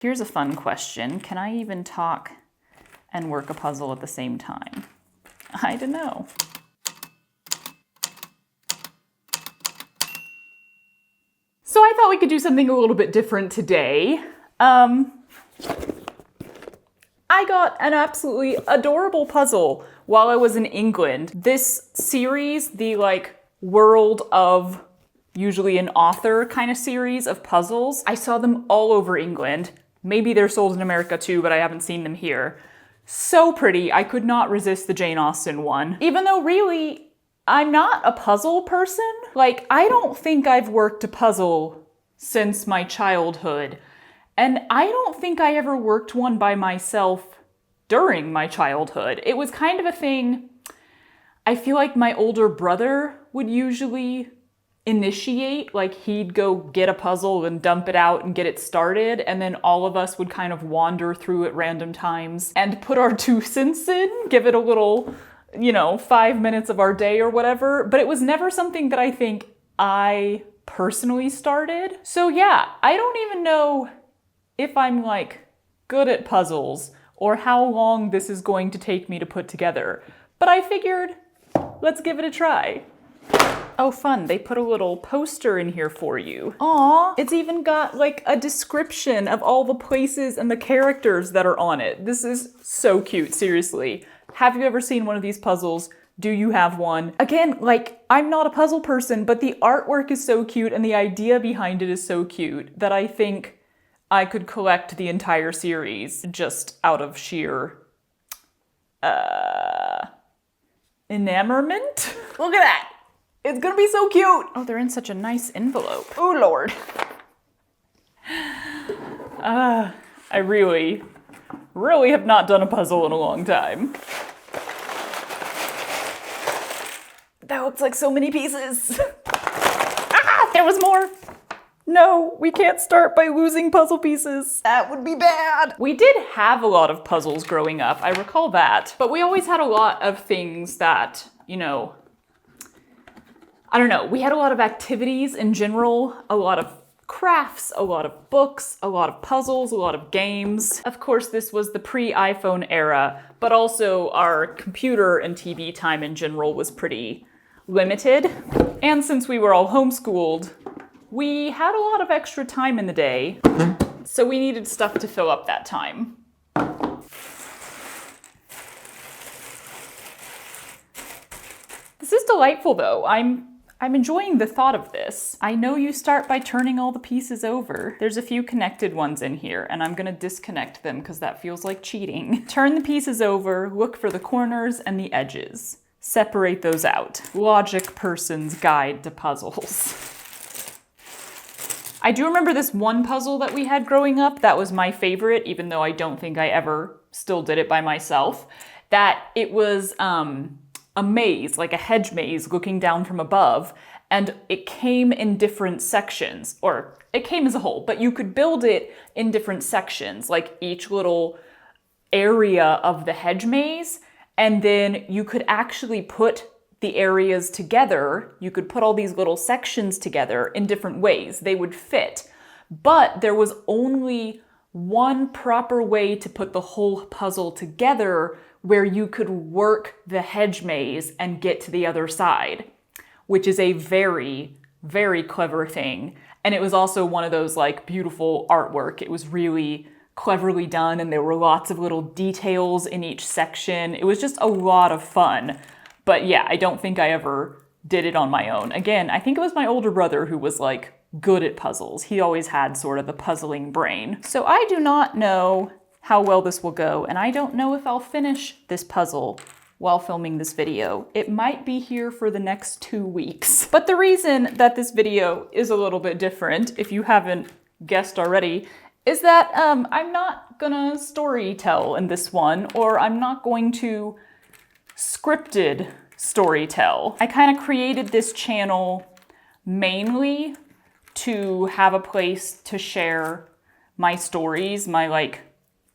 Here's a fun question. Can I even talk and work a puzzle at the same time? I don't know. So I thought we could do something a little bit different today. I got an absolutely adorable puzzle while I was in England. This series, the world of usually an author kind of series of puzzles, I saw them all over England. Maybe they're sold in America too, but I haven't seen them here. So pretty, I could not resist the Jane Austen one. Even though really, I'm not a puzzle person. I don't think I've worked a puzzle since my childhood. And I don't think I ever worked one by myself during my childhood. It was kind of a thing, I feel like my older brother would usually initiate, he'd go get a puzzle and dump it out and get it started, and then all of us would kind of wander through at random times and put our 2 cents in, give it a little, 5 minutes of our day or whatever, but it was never something that I think I personally started. So yeah, I don't even know if I'm good at puzzles or how long this is going to take me to put together, but I figured, let's give it a try. Oh fun, they put a little poster in here for you. Aw, it's even got a description of all the places and the characters that are on it. This is so cute, seriously. Have you ever seen one of these puzzles? Do you have one? Again, I'm not a puzzle person, but the artwork is so cute and the idea behind it is so cute that I think I could collect the entire series just out of sheer, enamorment? Look at that! It's gonna be so cute! Oh, they're in such a nice envelope. Oh, Lord. I really have not done a puzzle in a long time. That looks like so many pieces. Ah, there was more. No, we can't start by losing puzzle pieces. That would be bad. We did have a lot of puzzles growing up, I recall that. But we always had a lot of things that, I don't know, we had a lot of activities in general, a lot of crafts, a lot of books, a lot of puzzles, a lot of games. Of course, this was the pre-iPhone era, but also our computer and TV time in general was pretty limited. And since we were all homeschooled, we had a lot of extra time in the day, so we needed stuff to fill up that time. This is delightful though. I'm enjoying the thought of this. I know you start by turning all the pieces over. There's a few connected ones in here, and I'm gonna disconnect them because that feels like cheating. Turn the pieces over, look for the corners and the edges. Separate those out. Logic person's guide to puzzles. I do remember this one puzzle that we had growing up that was my favorite, even though I don't think I ever still did it by myself. That it was, a maze, like a hedge maze looking down from above, and it came in different sections, or it came as a whole, but you could build it in different sections, like each little area of the hedge maze, and then you could actually put the areas together. You could put all these little sections together in different ways. They would fit, but there was only one proper way to put the whole puzzle together where you could work the hedge maze and get to the other side, which is a very, very clever thing. And it was also one of those beautiful artwork. It was really cleverly done and there were lots of little details in each section. It was just a lot of fun. But yeah, I don't think I ever did it on my own. Again, I think it was my older brother who was good at puzzles. He always had sort of the puzzling brain. So I do not know how well this will go, and I don't know if I'll finish this puzzle while filming this video. It might be here for the next 2 weeks. But the reason that this video is a little bit different, if you haven't guessed already, is that I'm not gonna story tell in this one, or I'm not going to scripted story tell. I kind of created this channel mainly to have a place to share my stories, my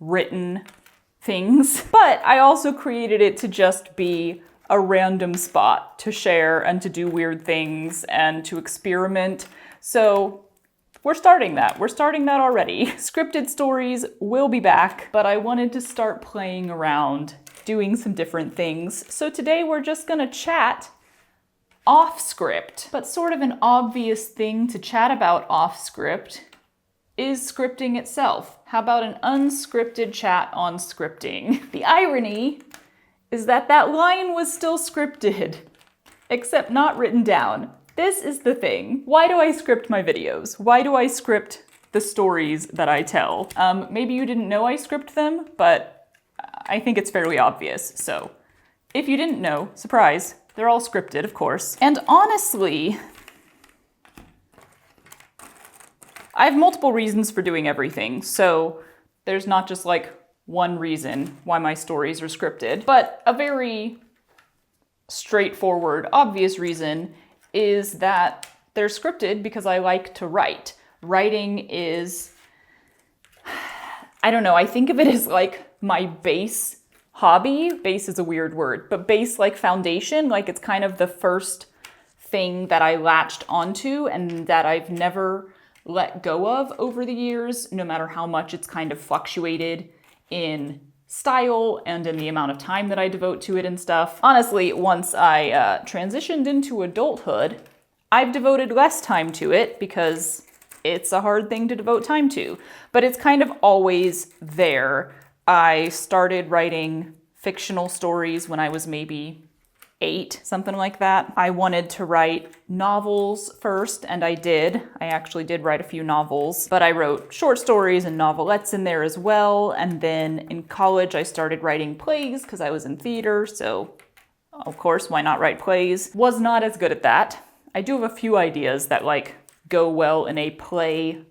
written things. But I also created it to just be a random spot to share and to do weird things and to experiment. So we're starting that. We're starting that already. Scripted stories will be back, but I wanted to start playing around, doing some different things. So today we're just gonna chat off script. But sort of an obvious thing to chat about off script is scripting itself. How about an unscripted chat on scripting? The irony is that that line was still scripted, except not written down. This is the thing. Why do I script my videos? Why do I script the stories that I tell? Maybe you didn't know I script them, but I think it's fairly obvious. So if you didn't know, surprise, they're all scripted, of course. And honestly, I have multiple reasons for doing everything. So there's not just like one reason why my stories are scripted, but a very straightforward, obvious reason is that they're scripted because I like to write. Writing is, I don't know, I think of it as like my base hobby. Base is a weird word, but base like foundation, like it's kind of the first thing that I latched onto and that I've never let go of over the years, no matter how much it's kind of fluctuated in style and in the amount of time that I devote to it and stuff. Honestly, once I transitioned into adulthood, I've devoted less time to it because it's a hard thing to devote time to, but it's kind of always there. I started writing fictional stories when I was maybe 8, something like that. I wanted to write novels first, and I did. I actually did write a few novels, but I wrote short stories and novelettes in there as well. And then in college, I started writing plays because I was in theater, so of course, why not write plays? Was not as good at that. I do have a few ideas that like go well in a play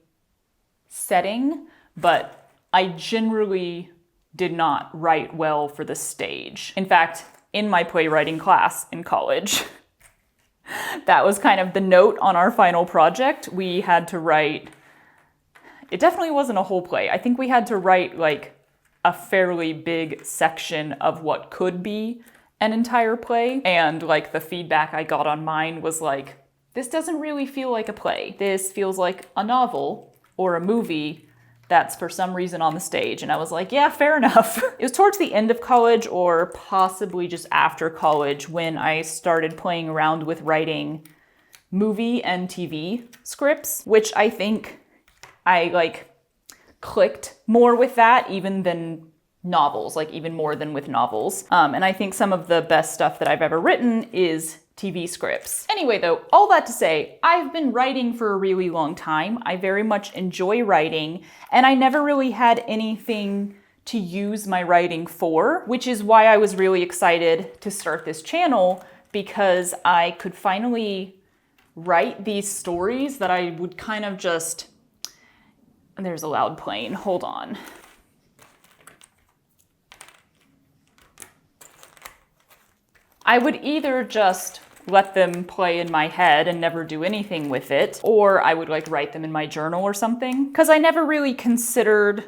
setting, but I generally did not write well for the stage. In fact, in my playwriting class in college, that was kind of the note on our final project. We had to write, it definitely wasn't a whole play. I think we had to write like a fairly big section of what could be an entire play. And like the feedback I got on mine was like, this doesn't really feel like a play. This feels like a novel or a movie that's for some reason on the stage. And I was like, yeah, fair enough. It was towards the end of college or possibly just after college when I started playing around with writing movie and TV scripts, which I think I like clicked more with that even than novels, like even more than with novels. And I think some of the best stuff that I've ever written is TV scripts. Anyway, though, all that to say, I've been writing for a really long time. I very much enjoy writing, and I never really had anything to use my writing for, which is why I was really excited to start this channel, because I could finally write these stories that I would kind of just... There's a loud plane, hold on. I would either just let them play in my head and never do anything with it, or I would like write them in my journal or something. Because I never really considered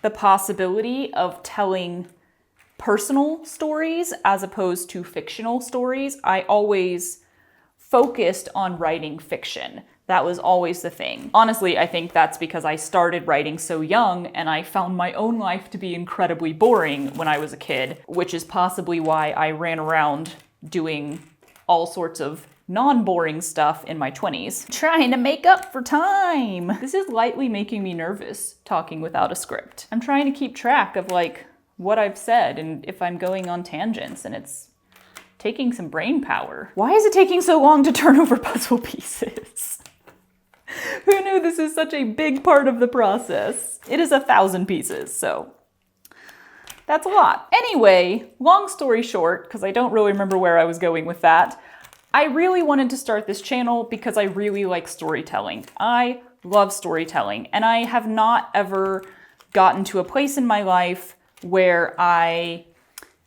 the possibility of telling personal stories as opposed to fictional stories. I always focused on writing fiction. That was always the thing. Honestly, I think that's because I started writing so young and I found my own life to be incredibly boring when I was a kid, which is possibly why I ran around doing all sorts of non-boring stuff in my 20s, trying to make up for time. This is lightly making me nervous, talking without a script. I'm trying to keep track of like what I've said and if I'm going on tangents, and it's taking some brain power. Why is it taking so long to turn over puzzle pieces? Who knew this is such a big part of the process? It is 1,000 pieces, so that's a lot. Anyway, long story short, because I don't really remember where I was going with that, I really wanted to start this channel because I really like storytelling. I love storytelling, and I have not ever gotten to a place in my life where I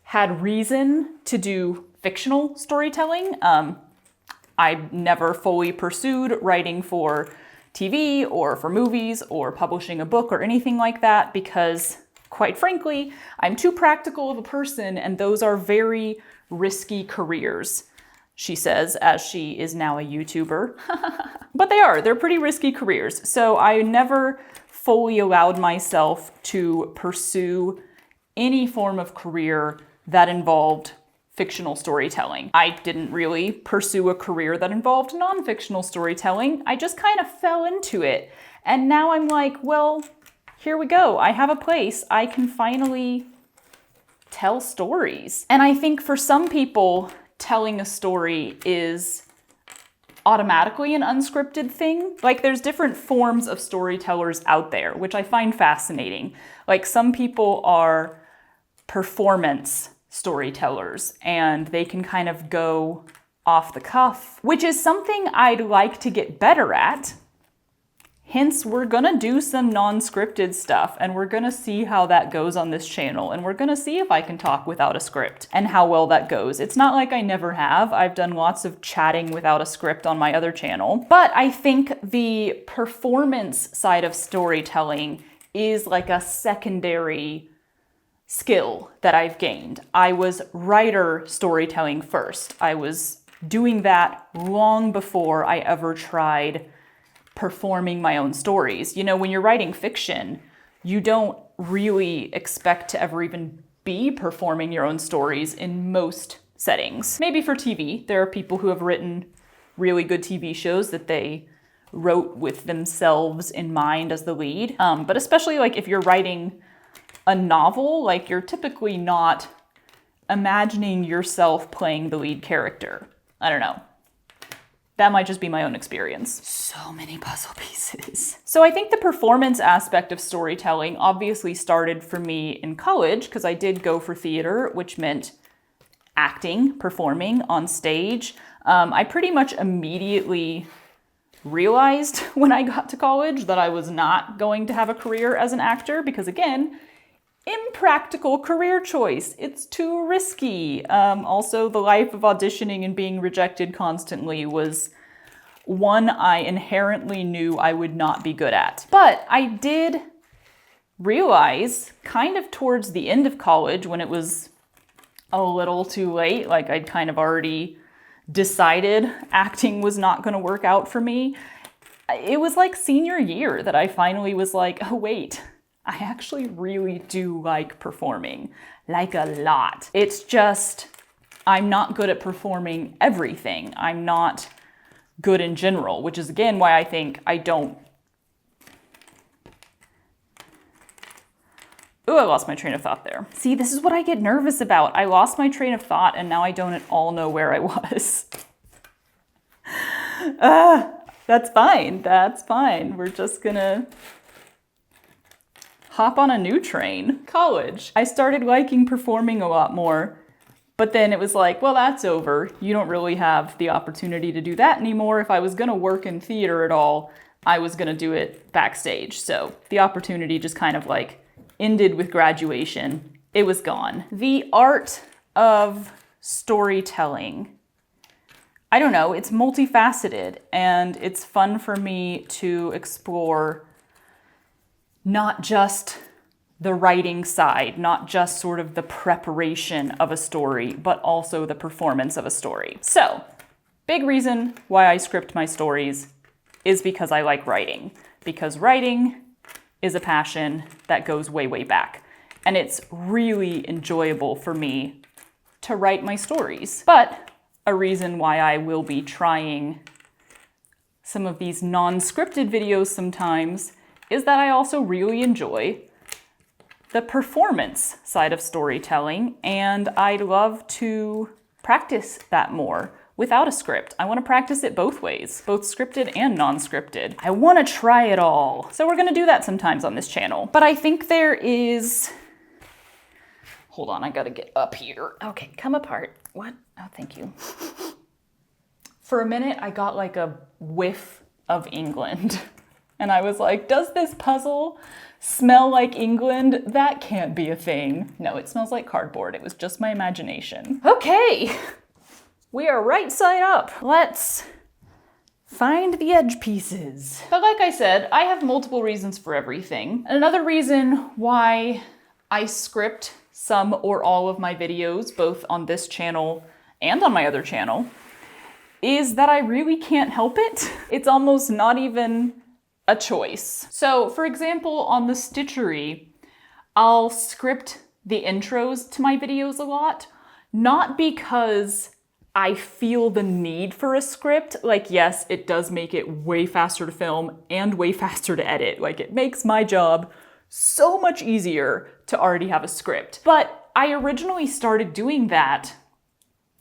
had reason to do fictional storytelling. I never fully pursued writing for TV or for movies or publishing a book or anything like that because, quite frankly, I'm too practical of a person, and those are very risky careers. she says, as she is now a YouTuber. But they're pretty risky careers. So I never fully allowed myself to pursue any form of career that involved fictional storytelling. I didn't really pursue a career that involved non-fictional storytelling. I just kind of fell into it. And now I'm like, well, here we go. I have a place. I can finally tell stories. And I think for some people, telling a story is automatically an unscripted thing. Like, there's different forms of storytellers out there, which I find fascinating. Like, some people are performance storytellers and they can kind of go off the cuff, which is something I'd like to get better at. Hence, we're gonna do some non-scripted stuff and we're gonna see how that goes on this channel, and we're gonna see if I can talk without a script and how well that goes. It's not like I never have. I've done lots of chatting without a script on my other channel, but I think the performance side of storytelling is like a secondary skill that I've gained. I was writer storytelling first. I was doing that long before I ever tried performing my own stories. You know, when you're writing fiction, you don't really expect to ever even be performing your own stories in most settings. Maybe for TV, there are people who have written really good TV shows that they wrote with themselves in mind as the lead. But especially like if you're writing a novel, like you're typically not imagining yourself playing the lead character. I don't know. That might just be my own experience. So many puzzle pieces. So I think the performance aspect of storytelling obviously started for me in college, because I did go for theater, which meant acting, performing on stage. I pretty much immediately realized when I got to college that I was not going to have a career as an actor, because again, impractical career choice. It's too risky. Also, the life of auditioning and being rejected constantly was one I inherently knew I would not be good at. But I did realize kind of towards the end of college, when it was a little too late, like I'd kind of already decided acting was not going to work out for me. It was like senior year that I finally was like, oh wait, I actually really do like performing, like a lot. It's just, I'm not good at performing everything. I'm not good in general, which is again why I think I don't. Ooh, I lost my train of thought there. See, this is what I get nervous about. I lost my train of thought and now I don't at all know where I was. That's fine, that's fine. We're just gonna hop on a new train. College. I started liking performing a lot more, but then it was like, well, that's over. You don't really have the opportunity to do that anymore. If I was gonna work in theater at all, I was gonna do it backstage. So the opportunity just kind of like ended with graduation. It was gone. The art of storytelling. I don't know, it's multifaceted and it's fun for me to explore not just the writing side, not just sort of the preparation of a story, but also the performance of a story. So, big reason why I script my stories is because I like writing. Because writing is a passion that goes way, way back. And it's really enjoyable for me to write my stories. But a reason why I will be trying some of these non-scripted videos sometimes is that I also really enjoy the performance side of storytelling, and I'd love to practice that more without a script. I want to practice it both ways, both scripted and non-scripted. I want to try it all. So we're going to do that sometimes on this channel. But I think there is... Hold on, I got to get up here. Okay, come apart. What? Oh, thank you. For a minute, I got like a whiff of England. And I was like, does this puzzle smell like England? That can't be a thing. No, it smells like cardboard. It was just my imagination. Okay, we are right side up. Let's find the edge pieces. But like I said, I have multiple reasons for everything. And another reason why I script some or all of my videos, both on this channel and on my other channel, is that I really can't help it. It's almost not even a choice. So for example, on the Stitchery, I'll script the intros to my videos a lot, not because I feel the need for a script. Like, yes, it does make it way faster to film and way faster to edit. Like, it makes my job so much easier to already have a script. But I originally started doing that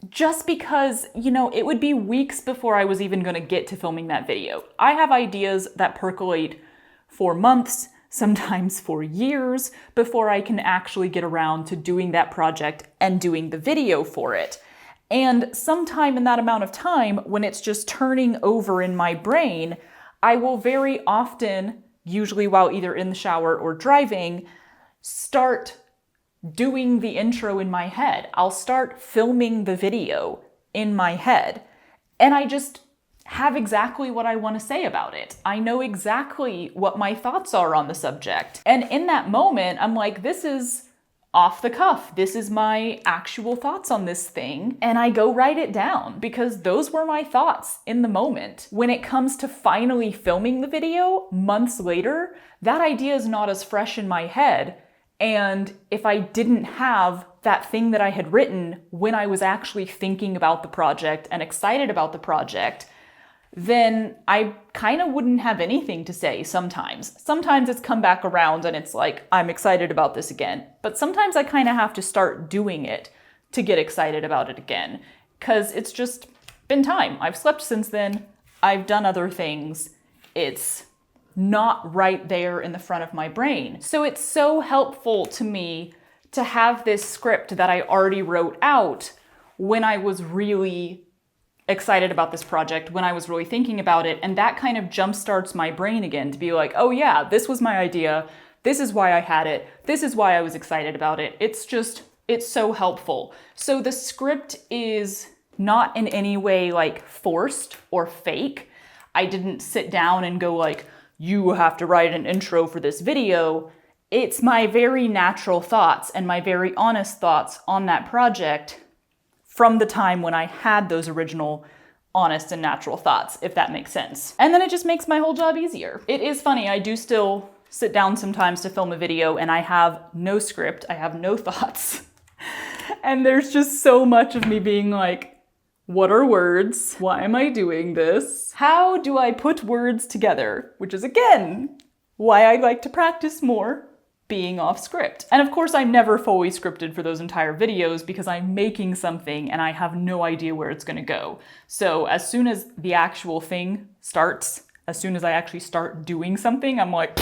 just because, you know, it would be weeks before I was even gonna get to filming that video. I have ideas that percolate for months, sometimes for years, before I can actually get around to doing that project and doing the video for it. And sometime in that amount of time, when it's just turning over in my brain, I will very often, usually while either in the shower or driving, start doing the intro in my head. I'll start filming the video in my head. And I just have exactly what I want to say about it. I know exactly what my thoughts are on the subject. And in that moment, I'm like, this is off the cuff. This is my actual thoughts on this thing. And I go write it down because those were my thoughts in the moment. When it comes to finally filming the video months later, that idea is not as fresh in my head. And if I didn't have that thing that I had written when I was actually thinking about the project and excited about the project, then I kind of wouldn't have anything to say sometimes. Sometimes it's come back around and it's like, I'm excited about this again. But sometimes I kind of have to start doing it to get excited about it again, because it's just been time. I've slept since then. I've done other things. It's not right there in the front of my brain. So it's so helpful to me to have this script that I already wrote out when I was really excited about this project, when I was really thinking about it, and that kind of jumpstarts my brain again to be like, oh yeah, this was my idea, this is why I had it, this is why I was excited about it. It's so helpful. So the script is not in any way like forced or fake. I didn't sit down and go like, you have to write an intro for this video. It's my very natural thoughts and my very honest thoughts on that project from the time when I had those original honest and natural thoughts, if that makes sense. And then it just makes my whole job easier. It is funny, I do still sit down sometimes to film a video and I have no script, I have no thoughts. And there's just so much of me being like, what are words? Why am I doing this? How do I put words together? Which is, again, why I like to practice more being off script. And of course, I'm never fully scripted for those entire videos because I'm making something and I have no idea where it's gonna go. So as soon as the actual thing starts, as soon as I actually start doing something, I'm like,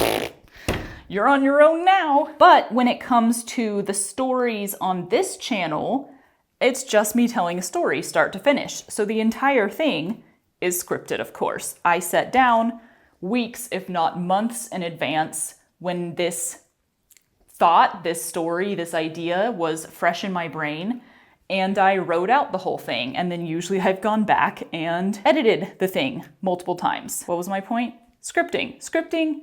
you're on your own now. But when it comes to the stories on this channel, it's just me telling a story start to finish. So the entire thing is scripted, of course. I sat down weeks, if not months in advance when this thought, this story, this idea was fresh in my brain, and I wrote out the whole thing. And then usually I've gone back and edited the thing multiple times. What was my point? Scripting. Scripting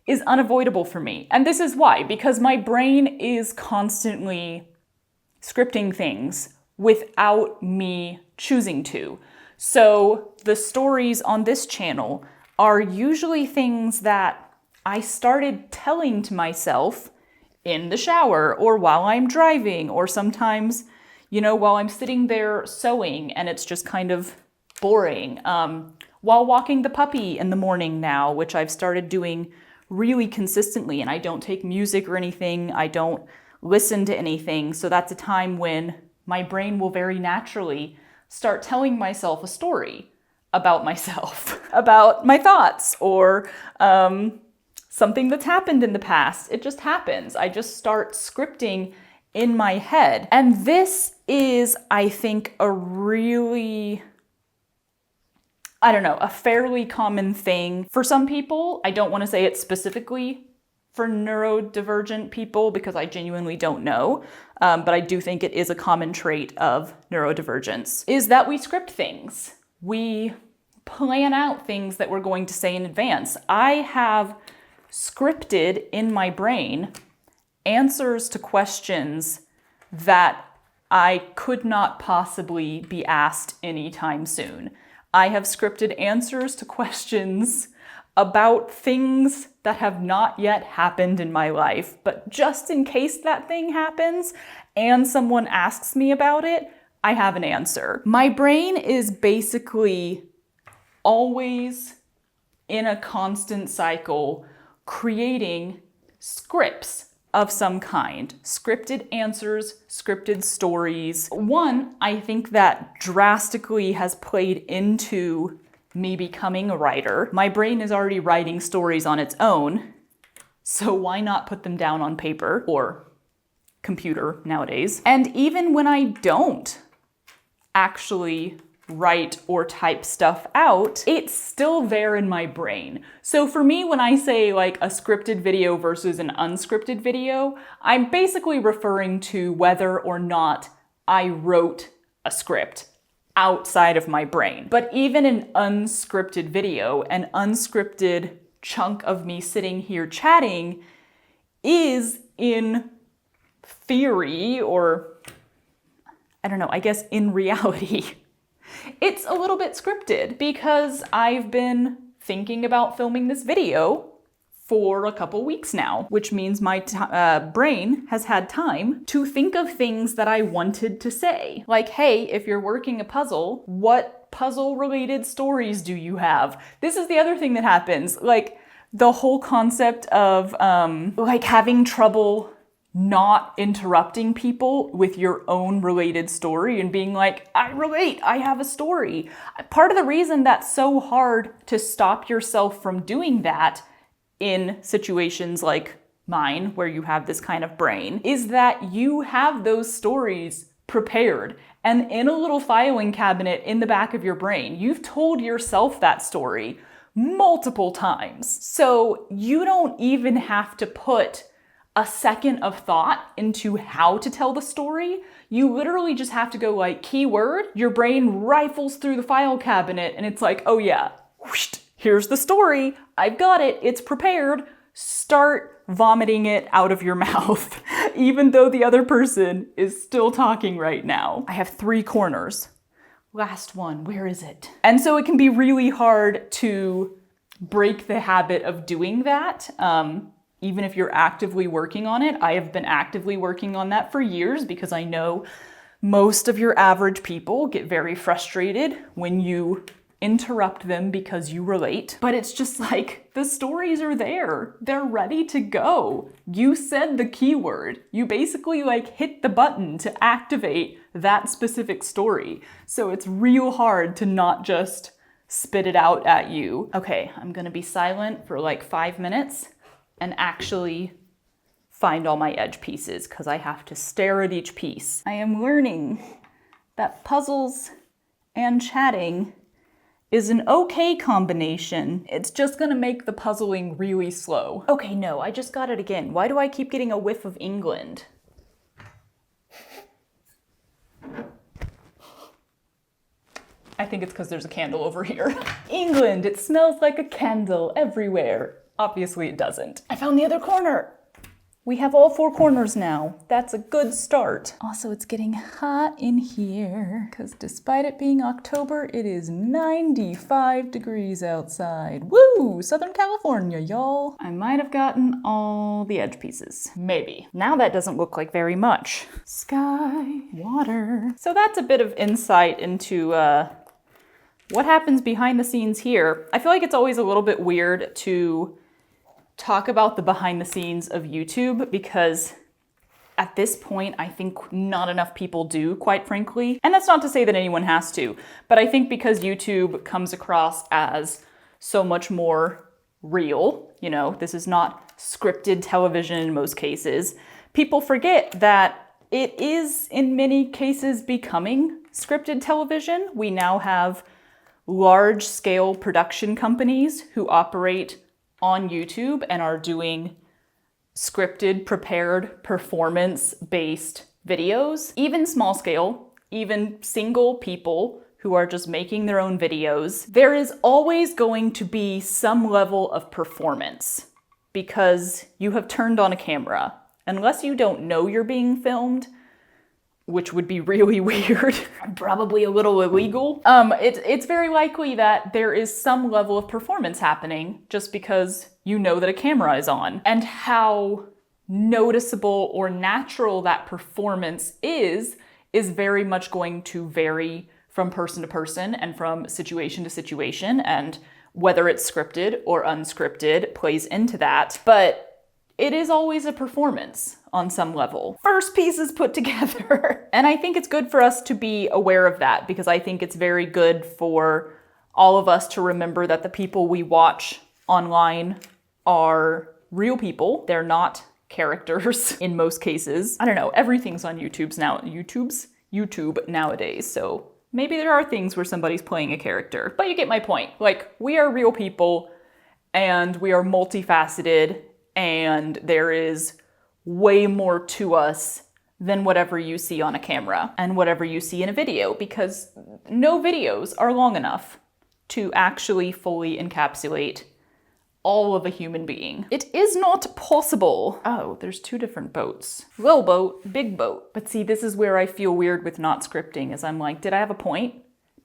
is unavoidable for me. And this is why, because my brain is constantly scripting things without me choosing to. So the stories on this channel are usually things that I started telling to myself in the shower or while I'm driving, or sometimes, you know, while I'm sitting there sewing and it's just kind of boring. While walking the puppy in the morning now, which I've started doing really consistently, and I don't take music or anything, I don't listen to anything. So that's a time when my brain will very naturally start telling myself a story about myself, about my thoughts, or something that's happened in the past. It just happens. I just start scripting in my head. And this is, I think, a really, a fairly common thing for some people. I don't want to say it specifically for neurodivergent people because I genuinely don't know, but I do think it is a common trait of neurodivergence, is that we script things. We plan out things that we're going to say in advance. I have scripted in my brain answers to questions that I could not possibly be asked anytime soon. I have scripted answers to questions about things that have not yet happened in my life, but just in case that thing happens and someone asks me about it, I have an answer. My brain is basically always in a constant cycle creating scripts of some kind. Scripted answers, scripted stories. One, I think that drastically has played into me becoming a writer. My brain is already writing stories on its own, so why not put them down on paper or computer nowadays? And even when I don't actually write or type stuff out, it's still there in my brain. So for me, when I say like a scripted video versus an unscripted video, I'm basically referring to whether or not I wrote a script outside of my brain. But even an unscripted video, an unscripted chunk of me sitting here chatting is in theory, or I don't know, I guess in reality, it's a little bit scripted because I've been thinking about filming this video for a couple weeks now, which means my brain has had time to think of things that I wanted to say. Like, hey, if you're working a puzzle, what puzzle-related stories do you have? This is the other thing that happens. Like, the whole concept of like having trouble not interrupting people with your own related story and being like, I relate, I have a story. Part of the reason that's so hard to stop yourself from doing that in situations like mine, where you have this kind of brain, is that you have those stories prepared and in a little filing cabinet in the back of your brain. You've told yourself that story multiple times. So you don't even have to put a second of thought into how to tell the story. You literally just have to go like keyword, your brain rifles through the file cabinet and it's like, oh yeah, whoosh, here's the story, I've got it, it's prepared. Start vomiting it out of your mouth, even though the other person is still talking right now. I have 3 corners. Last one, where is it? And so it can be really hard to break the habit of doing that. Even if you're actively working on it. I have been actively working on that for years because I know most of your average people get very frustrated when you interrupt them because you relate. But it's just like, the stories are there. They're ready to go. You said the keyword. You basically like hit the button to activate that specific story. So it's real hard to not just spit it out at you. Okay, I'm gonna be silent for like 5 minutes and actually find all my edge pieces because I have to stare at each piece. I am learning that puzzles and chatting is an okay combination. It's just gonna make the puzzling really slow. Okay, no, I just got it again. Why do I keep getting a whiff of England? I think it's because there's a candle over here. England, it smells like a candle everywhere. Obviously it doesn't. I found the other corner. We have all 4 corners now. That's a good start. Also, it's getting hot in here because despite it being October, it is 95 degrees outside. Woo! Southern California, y'all. I might have gotten all the edge pieces. Maybe. Now that doesn't look like very much. Sky, water. So that's a bit of insight into what happens behind the scenes here. I feel like it's always a little bit weird to talk about the behind the scenes of YouTube because at this point, I think not enough people do, quite frankly. And that's not to say that anyone has to, but I think because YouTube comes across as so much more real, you know, this is not scripted television in most cases, people forget that it is in many cases becoming scripted television. We now have large-scale production companies who operate on YouTube and are doing scripted, prepared, performance-based videos. Even small scale, even single people who are just making their own videos. There is always going to be some level of performance because you have turned on a camera. Unless you don't know you're being filmed, which would be really weird, probably a little illegal. It's very likely that there is some level of performance happening just because you know that a camera is on. And how noticeable or natural that performance is very much going to vary from person to person and from situation to situation, and whether it's scripted or unscripted plays into that. But it is always a performance on some level. First pieces put together. And I think it's good for us to be aware of that, because I think it's very good for all of us to remember that the people we watch online are real people. They're not characters in most cases. I don't know, everything's on YouTube nowadays, so maybe there are things where somebody's playing a character. But you get my point. Like, we are real people and we are multifaceted, and there is way more to us than whatever you see on a camera and whatever you see in a video, because no videos are long enough to actually fully encapsulate all of a human being. It is not possible. Oh, there's two different boats. Little boat, big boat. But see, this is where I feel weird with not scripting, is I'm like, did I have a point?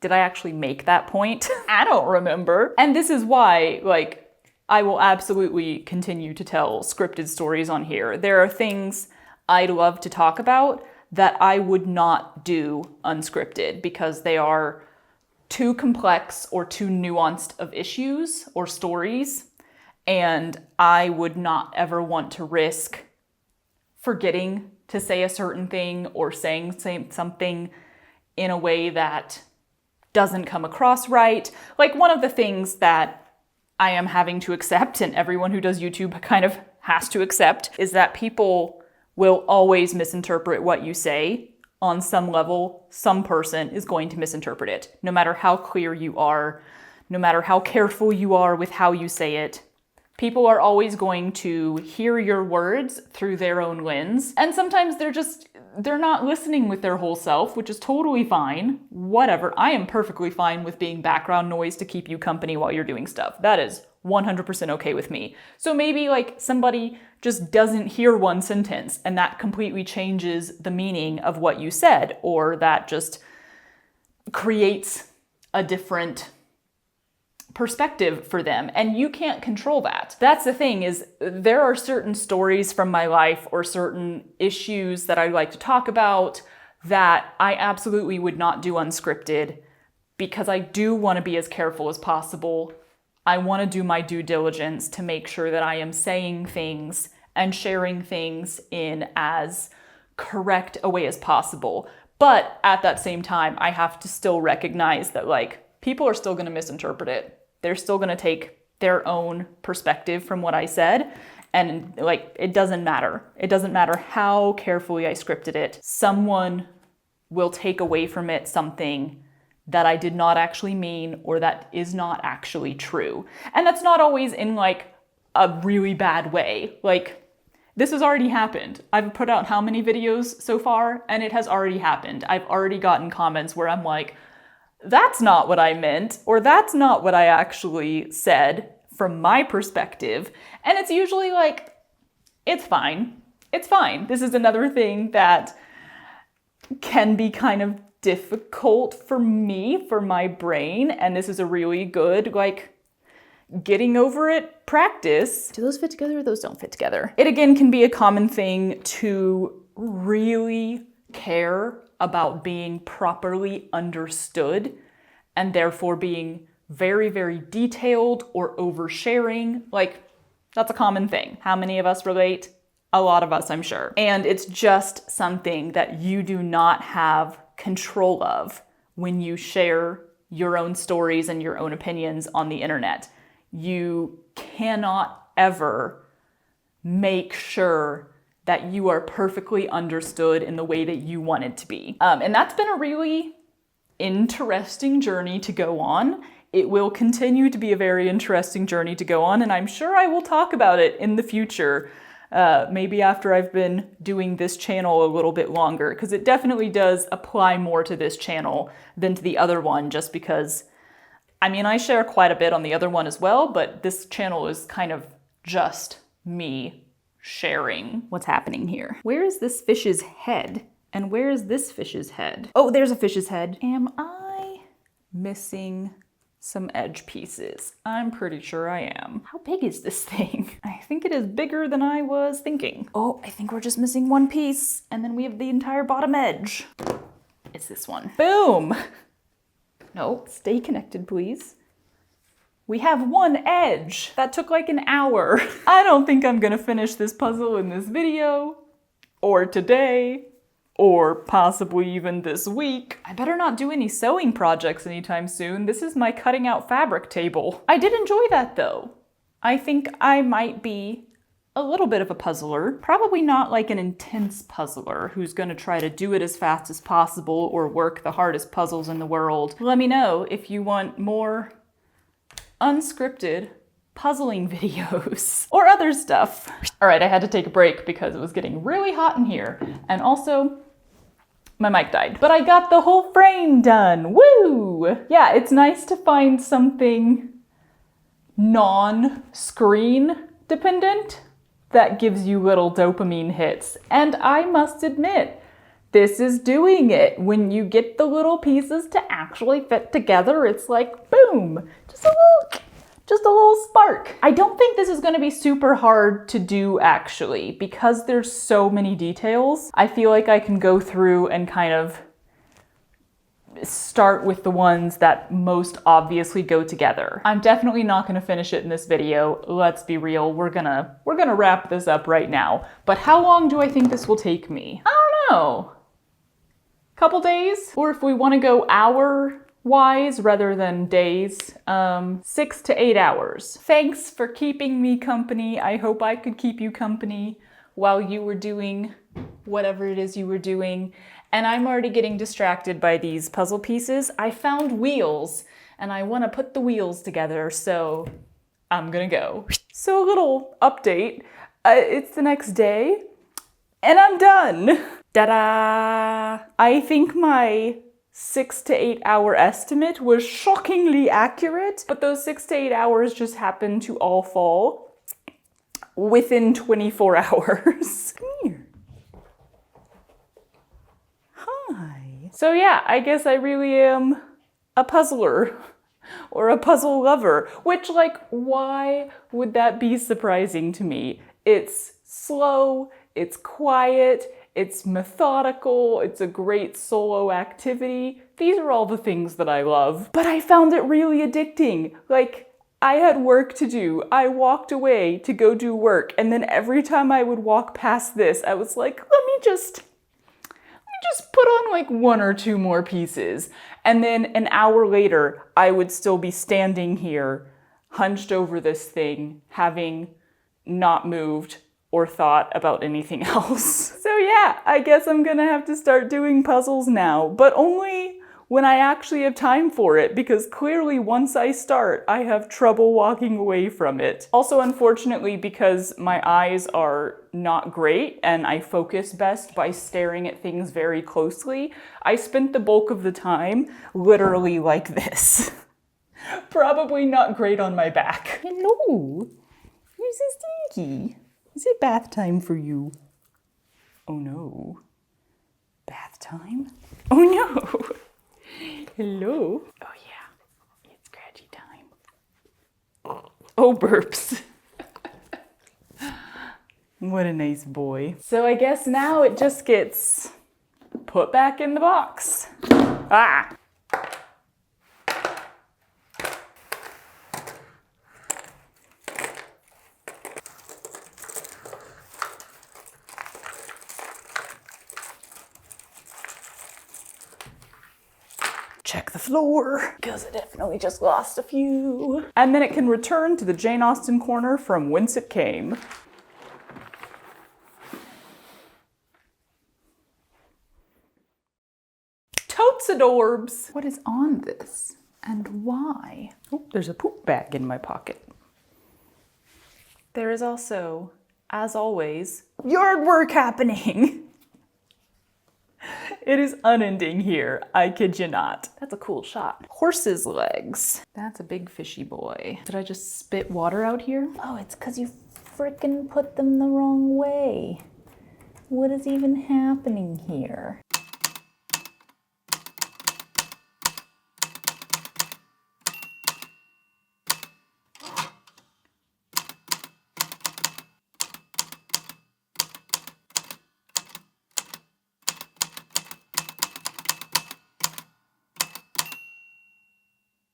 Did I actually make that point? I don't remember. And this is why, like, I will absolutely continue to tell scripted stories on here. There are things I'd love to talk about that I would not do unscripted because they are too complex or too nuanced of issues or stories, and I would not ever want to risk forgetting to say a certain thing or saying something in a way that doesn't come across right. Like, one of the things that I am having to accept, and everyone who does YouTube kind of has to accept, is that people will always misinterpret what you say. On some level, some person is going to misinterpret it. No matter how clear you are, no matter how careful you are with how you say it, people are always going to hear your words through their own lens. And sometimes they're not listening with their whole self, which is totally fine. Whatever. I am perfectly fine with being background noise to keep you company while you're doing stuff. That is 100% okay with me. So maybe like somebody just doesn't hear one sentence and that completely changes the meaning of what you said, or that just creates a different perspective for them, and you can't control that. That's the thing, is there are certain stories from my life or certain issues that I like to talk about that I absolutely would not do unscripted, because I do want to be as careful as possible. I want to do my due diligence to make sure that I am saying things and sharing things in as correct a way as possible. But at that same time, I have to still recognize that, like, people are still going to misinterpret it. They're still going to take their own perspective from what I said. And like, it doesn't matter. It doesn't matter how carefully I scripted it. Someone will take away from it something that I did not actually mean, or that is not actually true. And that's not always in like a really bad way. Like, this has already happened. I've put out how many videos so far, and it has already happened. I've already gotten comments where I'm like, that's not what I meant, or that's not what I actually said from my perspective. And it's usually like, it's fine. It's fine. This is another thing that can be kind of difficult for me, for my brain. And this is a really good, like, getting over it practice. Do those fit together or those don't fit together? It again can be a common thing to really care about being properly understood, and therefore being very, very detailed or oversharing. Like, that's a common thing. How many of us relate? A lot of us, I'm sure. And it's just something that you do not have control of when you share your own stories and your own opinions on the internet. You cannot ever make sure that you are perfectly understood in the way that you want it to be. And that's been a really interesting journey to go on. It will continue to be a very interesting journey to go on, and I'm sure I will talk about it in the future, maybe after I've been doing this channel a little bit longer, because it definitely does apply more to this channel than to the other one, just because, I mean, I share quite a bit on the other one as well, but this channel is kind of just me sharing what's happening here. Where is this fish's head? And where is this fish's head? Oh, there's a fish's head. Am I missing some edge pieces? I'm pretty sure I am. How big is this thing? I think it is bigger than I was thinking. Oh, I think we're just missing one piece, and then we have the entire bottom edge. It's this one. Boom! No, stay connected, please. We have one edge. That took like an hour. I don't think I'm gonna finish this puzzle in this video, or today, or possibly even this week. I better not do any sewing projects anytime soon. This is my cutting out fabric table. I did enjoy that though. I think I might be a little bit of a puzzler. Probably not like an intense puzzler who's gonna try to do it as fast as possible or work the hardest puzzles in the world. Let me know if you want more unscripted puzzling videos or other stuff. All right, I had to take a break because it was getting really hot in here. And also, my mic died. But I got the whole frame done, woo! Yeah, it's nice to find something non-screen dependent that gives you little dopamine hits. And I must admit, this is doing it. When you get the little pieces to actually fit together, it's like, boom, just a little spark. I don't think this is gonna be super hard to do actually, because there's so many details. I feel like I can go through and kind of start with the ones that most obviously go together. I'm definitely not gonna finish it in this video. Let's be real, we're gonna wrap this up right now. But how long do I think this will take me? I don't know. Couple days? Or if we wanna go hour-wise rather than days, 6 to 8 hours. Thanks for keeping me company. I hope I could keep you company while you were doing whatever it is you were doing. And I'm already getting distracted by these puzzle pieces. I found wheels and I want to put the wheels together, so I'm gonna go. So a little update. It's the next day and I'm done. Ta-da! I think my 6 to 8 hour estimate was shockingly accurate, but those 6 to 8 hours just happened to all fall within 24 hours. Come here. Hi. So yeah, I guess I really am a puzzler or a puzzle lover, which, like, why would that be surprising to me? It's slow, it's quiet, it's methodical, it's a great solo activity. These are all the things that I love. But I found it really addicting. Like, I had work to do. I walked away to go do work, and then every time I would walk past this, I was like, let me just put on like 1 or 2 more pieces. And then an hour later, I would still be standing here, hunched over this thing, having not moved or thought about anything else. So yeah, I guess I'm gonna have to start doing puzzles now, but only when I actually have time for it, because clearly once I start, I have trouble walking away from it. Also, unfortunately, because my eyes are not great and I focus best by staring at things very closely, I spent the bulk of the time literally like this. Probably not great on my back. Hello, you're so stinky. Is it bath time for you? Oh no. Bath time? Oh no. Hello. Oh yeah, it's scratchy time. Oh, burps. What a nice boy. So I guess now it just gets put back in the box. Ah! Check the floor, because I definitely just lost a few. And then it can return to the Jane Austen corner from whence it came. Totes adorbs! What is on this? And why? Oh, there's a poop bag in my pocket. There is also, as always, yard work happening. It is unending here, I kid you not. That's a cool shot. Horse's legs. That's a big fishy boy. Did I just spit water out here? Oh, it's because you frickin' put them the wrong way. What is even happening here?